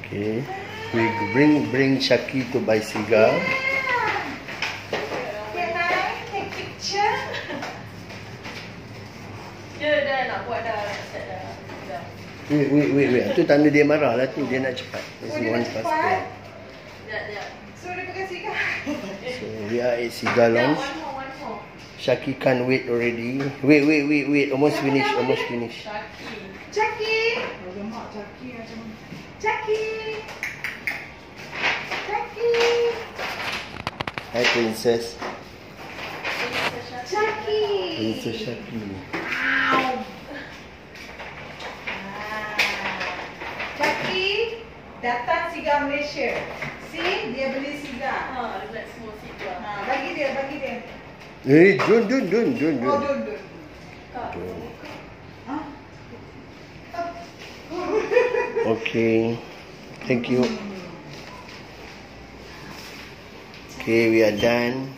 Okay. We bring Shaki to buy cigar. Can I take picture? Dia dah nak buat dah. Wait. Itu tanda dia marah lah tu. Dia nak cepat. Dia nak cepat. Sekejap. So dia pakai cigar. So we are at cigar lounge. One more. Shaki can't wait already. Wait. Almost finish. Chucky. Chucky. Hi Princess. Chucky. Princess Shaki. Chucky datang cigar Malaysia. See, dia beli cigar. Relax semua cigar. Bagi dia. Don't. Oh, don't. Okay. Thank you. Okay, we are done.